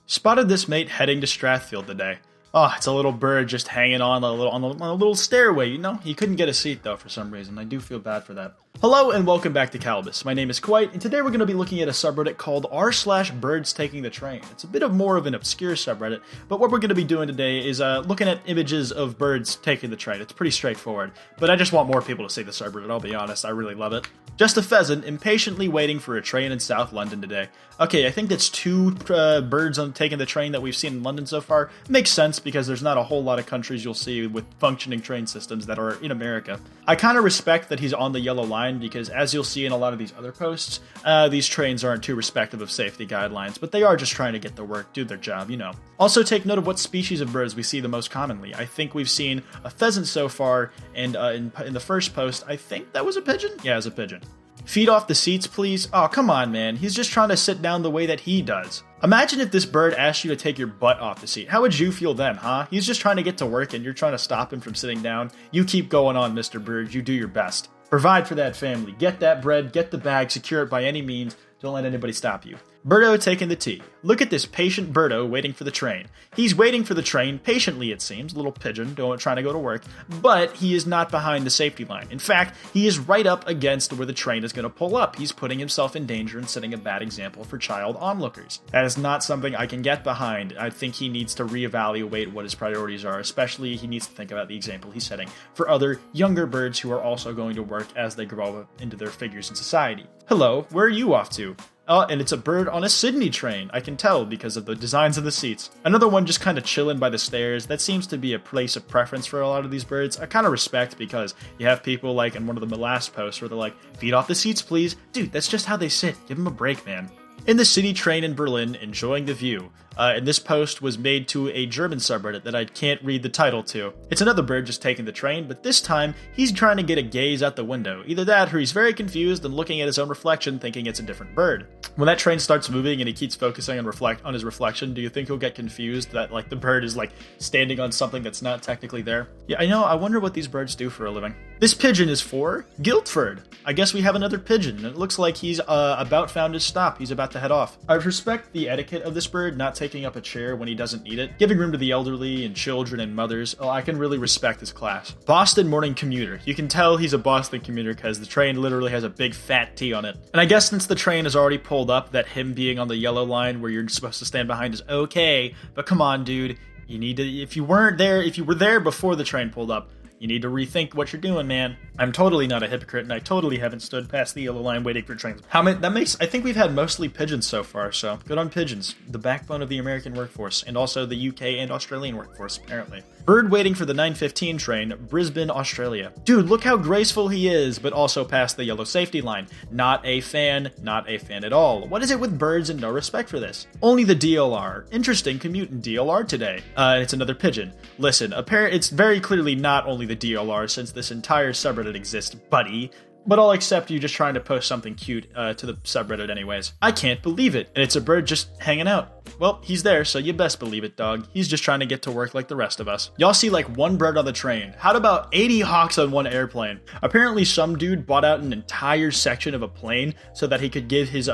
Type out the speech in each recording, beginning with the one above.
Spotted this mate heading to Strathfield today. Oh, it's a little bird just hanging on a little stairway, you know? He couldn't get a seat, though, for some reason. I do feel bad for that. Hello, and welcome back to Kalbus. My name is Kwite, and today we're going to be looking at a subreddit called r/birdstakingthetrain. It's a bit more of an obscure subreddit, but what we're going to be doing today is looking at images of birds taking the train. It's pretty straightforward, but I just want more people to see the subreddit, I'll be honest. I really love it. Just a pheasant impatiently waiting for a train in South London today. Okay, I think that's two birds on taking the train that we've seen in London so far. Makes sense because there's not a whole lot of countries you'll see with functioning train systems that are in America. I kind of respect that he's on the yellow line because, as you'll see in a lot of these other posts, these trains aren't too respective of safety guidelines, but they are just trying to get to work, do their job, you know. Also, take note of what species of birds we see the most commonly. I think we've seen a pheasant so far, and in the first post, I think that was a pigeon? Yeah, it was a pigeon. Feet off the seats, please. Oh, come on, man. He's just trying to sit down the way that he does. Imagine if this bird asked you to take your butt off the seat. How would you feel then, huh? He's just trying to get to work and you're trying to stop him from sitting down. You keep going on, Mr. Bird. You do your best. Provide for that family. Get that bread, get the bag, secure it by any means. Don't let anybody stop you. Birdo taking the tea. Look at this patient Birdo waiting for the train. He's waiting for the train patiently, it seems, little pigeon trying to go to work, but he is not behind the safety line. In fact, he is right up against where the train is going to pull up. He's putting himself in danger and setting a bad example for child onlookers. That is not something I can get behind. I think he needs to reevaluate what his priorities are, especially he needs to think about the example he's setting for other younger birds who are also going to work as they grow up into their figures in society. Hello, where are you off to? And it's a bird on a Sydney train. I can tell because of the designs of the seats. Another one just kind of chilling by the stairs. That seems to be a place of preference for a lot of these birds. I kind of respect because you have people like in one of the last posts where they're like, feet off the seats, please. Dude, that's just how they sit. Give them a break, man. In the city train in Berlin, enjoying the view. And this post was made to a German subreddit that I can't read the title to. It's another bird just taking the train, but this time he's trying to get a gaze out the window. Either that or he's very confused and looking at his own reflection thinking it's a different bird. When that train starts moving and he keeps focusing on his reflection, do you think he'll get confused that like the bird is like standing on something that's not technically there? Yeah, I know. I wonder what these birds do for a living. This pigeon is for Guildford. I guess we have another pigeon. It looks like he's about found his stop. He's about to head off. I respect the etiquette of this bird, not taking up a chair when he doesn't need it, giving room to the elderly and children and mothers. Oh, I can really respect his class. Boston morning commuter. You can tell he's a Boston commuter because the train literally has a big fat T on it. And I guess since the train is already pulled up, that him being on the yellow line where you're supposed to stand behind is okay, but come on, dude. You need to, if you were there before the train pulled up, you need to rethink what you're doing, man. I'm totally not a hypocrite, and I totally haven't stood past the yellow line waiting for trains. I think we've had mostly pigeons so far, so good on pigeons. The backbone of the American workforce, and also the UK and Australian workforce, apparently. Bird waiting for the 9:15 train, Brisbane, Australia. Dude, look how graceful he is, but also past the yellow safety line. Not a fan at all. What is it with birds and no respect for this? Only the DLR. Interesting commute in DLR today. It's another pigeon. Listen, it's very clearly not only the DLR since this entire subreddit exists, buddy. But I'll accept you just trying to post something cute to the subreddit anyways. I can't believe it, and it's a bird just hanging out. Well, he's there, so you best believe it, dog. He's just trying to get to work like the rest of us. Y'all see like one bird on the train. How about 80 hawks on one airplane? Apparently some dude bought out an entire section of a plane so that he could give his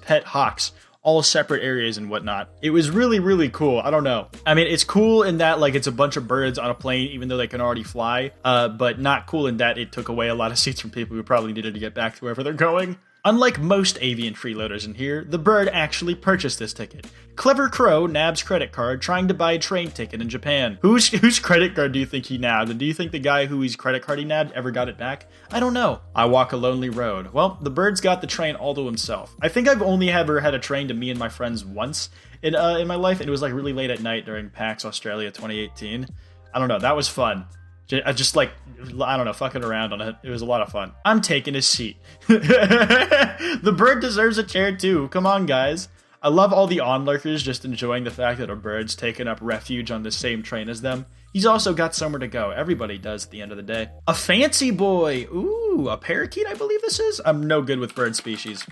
pet hawks all separate areas and whatnot. It was really, really cool. I don't know. I mean, it's cool in that, like, it's a bunch of birds on a plane, even though they can already fly, but not cool in that it took away a lot of seats from people who probably needed to get back to wherever they're going. Unlike most avian freeloaders in here, the bird actually purchased this ticket. Clever crow nabs credit card trying to buy a train ticket in Japan. Whose credit card do you think he nabbed? And do you think the guy whose credit card he nabbed ever got it back? I don't know. I walk a lonely road. Well, the bird's got the train all to himself. I think I've only ever had a train to me and my friends once in my life, and it was like really late at night during PAX Australia 2018. I don't know. That was fun. Just like, I don't know, fucking around on it. It was a lot of fun. I'm taking his seat. The bird deserves a chair too. Come on, guys. I love all the onlookers just enjoying the fact that a bird's taking up refuge on the same train as them. He's also got somewhere to go. Everybody does at the end of the day. A fancy boy. Ooh, a parakeet, I believe this is. I'm no good with bird species.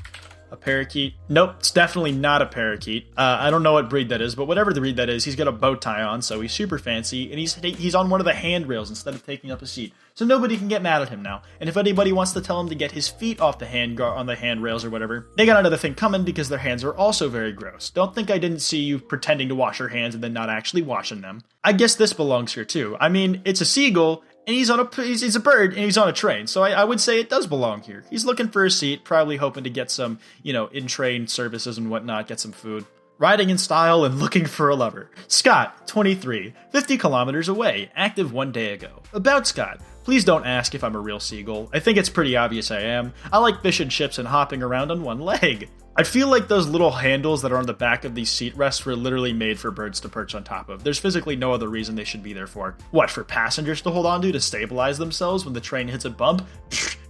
A parakeet? Nope, it's definitely not a parakeet. I don't know what breed that is, but whatever the breed that is, he's got a bow tie on, so he's super fancy, and he's on one of the handrails instead of taking up a seat. So nobody can get mad at him now. And if anybody wants to tell him to get his feet off the on the handrails or whatever, they got another thing coming because their hands are also very gross. Don't think I didn't see you pretending to wash your hands and then not actually washing them. I guess this belongs here too. I mean, it's a seagull, and he's a bird, and he's on a train, so I would say it does belong here. He's looking for a seat, probably hoping to get some, in-train services and whatnot, get some food. Riding in style and looking for a lover. Scott, 23, 50 kilometers away, active 1 day ago. About Scott. Please don't ask if I'm a real seagull. I think it's pretty obvious I am. I like fish and chips and hopping around on one leg. I feel like those little handles that are on the back of these seat rests were literally made for birds to perch on top of. There's physically no other reason they should be there for. What, for passengers to hold on to stabilize themselves when the train hits a bump?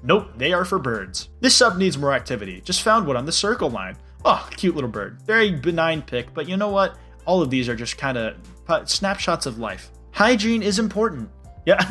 Nope, they are for birds. This sub needs more activity. Just found one on the circle line. Oh, cute little bird. Very benign pick, but you know what? All of these are just kind of snapshots of life. Hygiene is important. Yeah.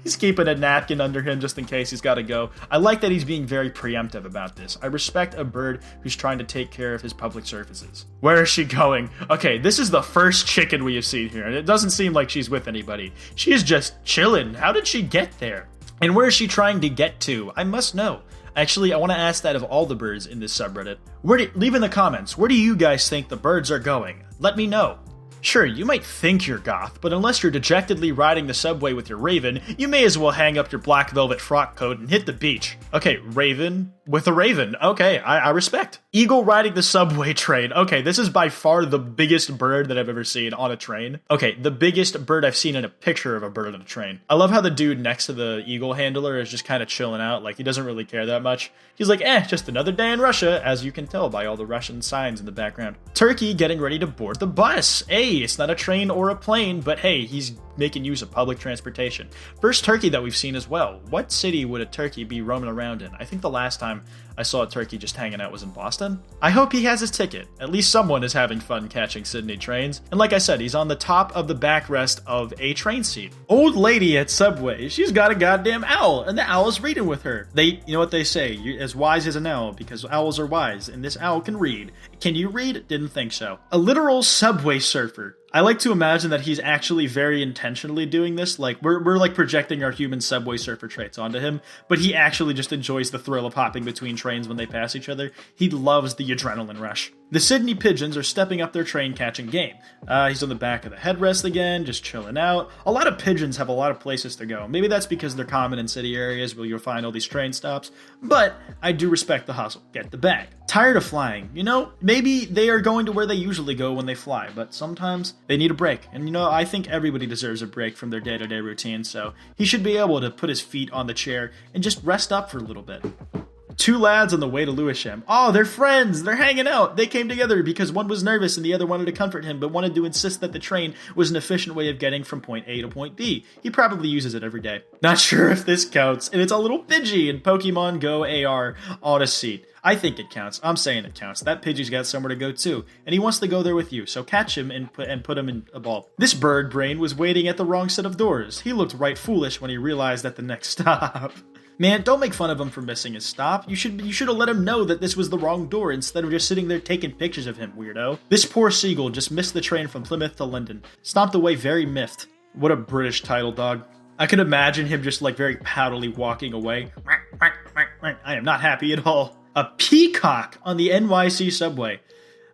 He's keeping a napkin under him just in case he's got to go. I like that he's being very preemptive about this. I respect a bird who's trying to take care of his public surfaces. Where is she going? Okay, this is the first chicken we have seen here, and it doesn't seem like she's with anybody. She is just chilling. How did she get there? And where is she trying to get to? I must know. Actually, I want to ask that of all the birds in this subreddit. Leave in the comments, where do you guys think the birds are going? Let me know. Sure, you might think you're goth, but unless you're dejectedly riding the subway with your raven, you may as well hang up your black velvet frock coat and hit the beach. Okay, raven with a raven. Okay, I respect. Eagle riding the subway train. Okay, this is by far the biggest bird that I've ever seen on a train. Okay, the biggest bird I've seen in a picture of a bird on a train. I love how the dude next to the eagle handler is just kind of chilling out, like he doesn't really care that much. He's like, just another day in Russia, as you can tell by all the Russian signs in the background. Turkey getting ready to board the bus. Hey, it's not a train or a plane, but hey, he's making use of public transportation. First turkey that we've seen as well. What city would a turkey be roaming around in? I think the last time I saw a turkey just hanging out was in Boston. I hope he has his ticket. At least someone is having fun catching Sydney trains. And like I said, he's on the top of the backrest of a train seat. Old lady at Subway. She's got a goddamn owl, and the owl is reading with her. You know what they say, you're as wise as an owl, because owls are wise, and this owl can read. Can you read? Didn't think so. A literal subway surfer. I like to imagine that he's actually very intentionally doing this. Like, we're like projecting our human subway surfer traits onto him, but he actually just enjoys the thrill of hopping between trains when they pass each other. He loves the adrenaline rush. The Sydney pigeons are stepping up their train catching game. He's on the back of the headrest again, just chilling out. A lot of pigeons have a lot of places to go. Maybe that's because they're common in city areas where you'll find all these train stops, but I do respect the hustle. Get the bag. Tired of flying. Maybe they are going to where they usually go when they fly, but sometimes they need a break. And I think everybody deserves a break from their day-to-day routine, so he should be able to put his feet on the chair and just rest up for a little bit. Two lads on the way to Lewisham. Oh, they're friends! They're hanging out! They came together because one was nervous and the other wanted to comfort him, but wanted to insist that the train was an efficient way of getting from point A to point B. He probably uses it every day. Not sure if this counts, and it's a little Pidgey in Pokemon Go AR on a seat. I think it counts. I'm saying it counts. That Pidgey's got somewhere to go too, and he wants to go there with you, so catch him and put him in a ball. This bird brain was waiting at the wrong set of doors. He looked right foolish when he realized at the next stop. Man, don't make fun of him for missing his stop. You should have let him know that this was the wrong door instead of just sitting there taking pictures of him, weirdo. This poor seagull just missed the train from Plymouth to London. Stomped away very miffed. What a British title, dog. I could imagine him just very proudly walking away. I am not happy at all. A peacock on the NYC subway.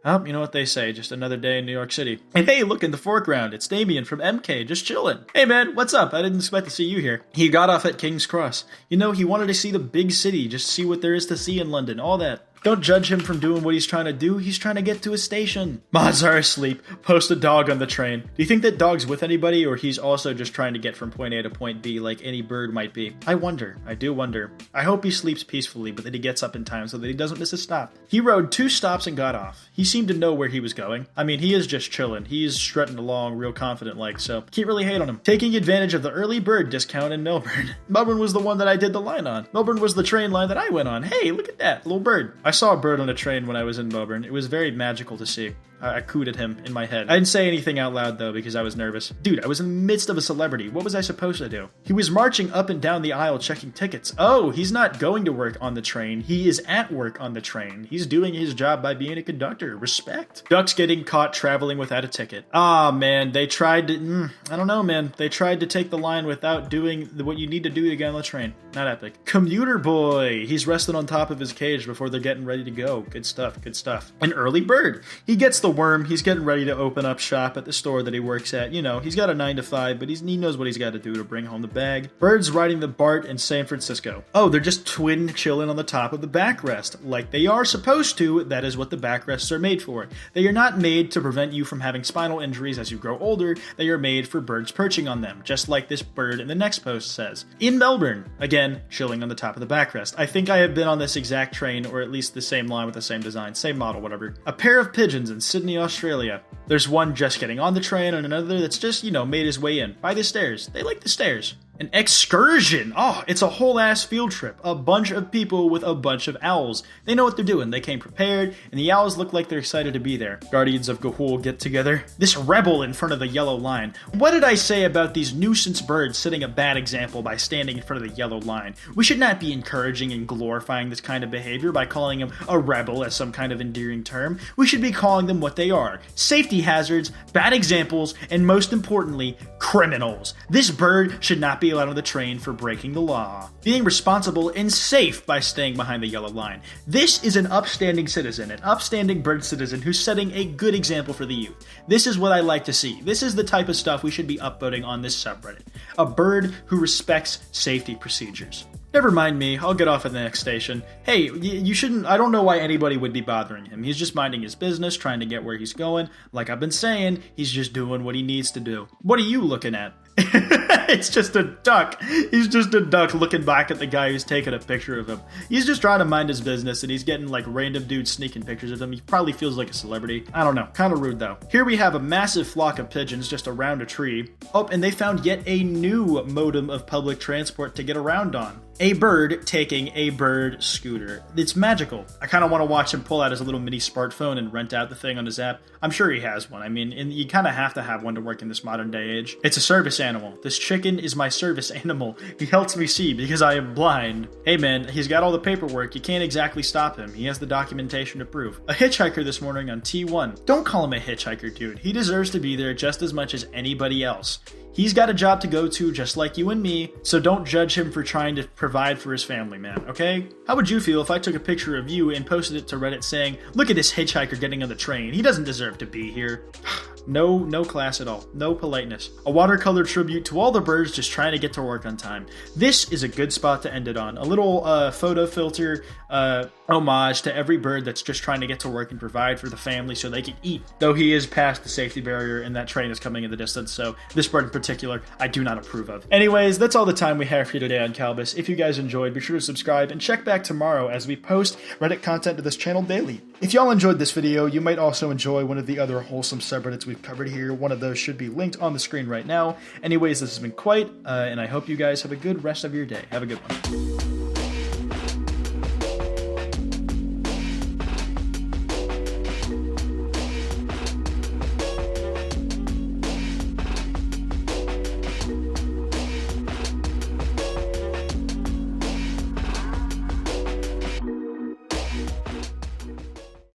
Oh, you know what they say, just another day in New York City. And hey, look in the foreground, it's Damien from MK, just chilling. Hey man, what's up? I didn't expect to see you here. He got off at King's Cross. He wanted to see the big city, just see what there is to see in London, all that. Don't judge him from doing what he's trying to do. He's trying to get to his station. Mods are asleep. Post a dog on the train. Do you think that dog's with anybody, or he's also just trying to get from point A to point B like any bird might be? I wonder. I do wonder. I hope he sleeps peacefully, but that he gets up in time so that he doesn't miss a stop. He rode 2 stops and got off. He seemed to know where he was going. I mean, he is just chilling. He's strutting along real confident-like, so can't really hate on him. Taking advantage of the early bird discount in Melbourne. Melbourne was the one that I did the line on. Melbourne was the train line that I went on. Hey, look at that little bird. I saw a bird on a train when I was in Melbourne. It was very magical to see. I cooed at him in my head. I didn't say anything out loud, though, because I was nervous. Dude, I was in the midst of a celebrity. What was I supposed to do? He was marching up and down the aisle checking tickets. Oh, he's not going to work on the train. He is at work on the train. He's doing his job by being a conductor. Respect. Ducks getting caught traveling without a ticket. Ah, man, they tried to... I don't know, man. They tried to take the line without doing what you need to do to get on the train. Not epic. Commuter boy. He's resting on top of his cage before they're getting ready to go. Good stuff, good stuff. An early bird. He gets the worm. He's getting ready to open up shop at the store that he works at. You know, he's got a 9 to 5, but he knows what he's got to do to bring home the bag. Birds riding the BART in San Francisco. Oh, they're just twin chilling on the top of the backrest. Like they are supposed to. That is what the backrests are made for. They are not made to prevent you from having spinal injuries as you grow older. They are made for birds perching on them, just like this bird in the next post says. In Melbourne, again, chilling on the top of the backrest. I think I have been on this exact train, or at least the same line with the same design, same model, whatever. A pair of pigeons in Sydney, Australia. There's one just getting on the train and another that's just, made his way in. By the stairs. They like the stairs. An excursion! Oh, it's a whole ass field trip. A bunch of people with a bunch of owls. They know what they're doing. They came prepared, and the owls look like they're excited to be there. Guardians of Gahul get together. This rebel in front of the yellow line. What did I say about these nuisance birds setting a bad example by standing in front of the yellow line? We should not be encouraging and glorifying this kind of behavior by calling them a rebel as some kind of endearing term. We should be calling them what they are. Safety hazards, bad examples, and most importantly, criminals. This bird should not be allowed on the train for breaking the law. Being responsible and safe by staying behind the yellow line. This is an upstanding citizen, an upstanding bird citizen who's setting a good example for the youth. This is what I like to see. This is the type of stuff we should be upvoting on this subreddit. A bird who respects safety procedures. Never mind me, I'll get off at the next station. Hey, you shouldn't, I don't know why anybody would be bothering him. He's just minding his business, trying to get where he's going. Like I've been saying, he's just doing what he needs to do. What are you looking at? It's just a duck. He's just a duck looking back at the guy who's taking a picture of him. He's just trying to mind his business and he's getting like random dudes sneaking pictures of him. He probably feels like a celebrity. I don't know. Kind of rude though. Here we have a massive flock of pigeons just around a tree. Oh, and they found yet a new modem of public transport to get around on. A bird taking a bird scooter. It's magical. I kind of want to watch him pull out his little mini smartphone and rent out the thing on his app. I'm sure he has one. I mean, you kind of have to have one to work in this modern day age. It's a service animal. This chicken is my service animal. He helps me see because I am blind. Hey man, he's got all the paperwork. You can't exactly stop him. He has the documentation to prove. A hitchhiker this morning on T1. Don't call him a hitchhiker, dude. He deserves to be there just as much as anybody else. He's got a job to go to just like you and me, so don't judge him for trying to provide for his family, man, okay? How would you feel if I took a picture of you and posted it to Reddit saying, look at this hitchhiker getting on the train, he doesn't deserve to be here. No class at all. No politeness. A watercolor tribute to all the birds just trying to get to work on time. This is a good spot to end it on. A little photo filter homage to every bird that's just trying to get to work and provide for the family so they can eat. Though he is past the safety barrier and that train is coming in the distance, so this bird in particular, I do not approve of. Anyways, that's all the time we have for you today on Kalbus. If you guys enjoyed, be sure to subscribe and check back tomorrow as we post Reddit content to this channel daily. If y'all enjoyed this video, you might also enjoy one of the other wholesome subreddits we've covered here. One of those should be linked on the screen right now. Anyways, this has been Kwite, and I hope you guys have a good rest of your day. Have a good one.